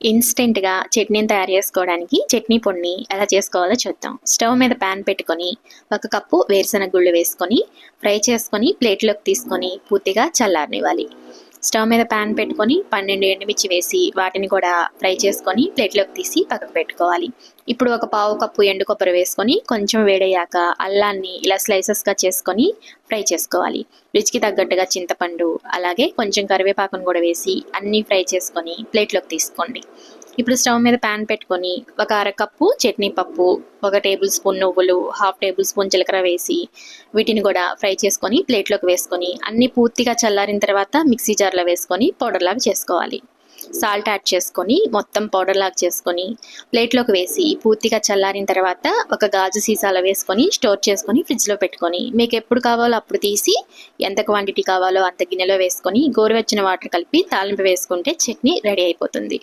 ఇన్స్టెంట్‌గా చట్నీని తయారు చేసుకోవడానికి చట్నీ పొడిని ఎలా చేసుకోవాలో చూద్దాం. స్టవ్ మీద పాన్ పెట్టుకొని, ఒక కప్పు వేరుశనగ గుళ్ళు వేసుకొని, ఫ్రై చేసుకొని ప్లేట్‌లోకి తీసుకొని పూర్తిగా చల్లారనివ్వాలి. స్టవ్ మీద పాన్ పెట్టుకొని 12 ఎండుమిర్చి వేసి వాటిని కూడా ఫ్రై చేసుకొని ప్లేట్‌లోకి తీసి పక్కకు పెట్టుకోవాలి. ఇప్పుడు ఒక పావు కప్పు ఎండు కొబ్బరి వేసుకొని కొంచెం వేడయ్యాక అల్లాన్ని ఇలా స్లైసెస్‌గా చేసుకొని ఫ్రై చేసుకోవాలి. రుచికి తగ్గట్టుగా చింతపండు, అలాగే కొంచెం కరివేపాకును కూడా వేసి అన్నీ ఫ్రై చేసుకొని ప్లేట్‌లోకి తీసుకోండి. ఇప్పుడు స్టవ్ మీద పాన్ పెట్టుకొని ఒక అరకప్పు చట్నీ పప్పు, 1 టేబుల్ స్పూన్ నువ్వులు, 1/2 టేబుల్ స్పూన్ జీలకర్ర వేసి వీటిని కూడా ఫ్రై చేసుకొని ప్లేట్లోకి వేసుకొని అన్నీ పూర్తిగా చల్లారిన తర్వాత మిక్సీ జార్లో వేసుకొని పౌడర్ లాగా చేసుకోవాలి. సాల్ట్ యాడ్ చేసుకొని మొత్తం పౌడర్ లాగా చేసుకొని ప్లేట్లోకి వేసి పూర్తిగా చల్లారిన తర్వాత ఒక గాజు సీసాలో వేసుకొని స్టోర్ చేసుకొని ఫ్రిడ్జ్లో పెట్టుకొని మీకు ఎప్పుడు కావాలో అప్పుడు తీసి ఎంత క్వాంటిటీ కావాలో అంత గిన్నెలో వేసుకొని గోరువెచ్చని వాటర్ కలిపి తాలింపు వేసుకుంటే చట్నీ రెడీ అయిపోతుంది.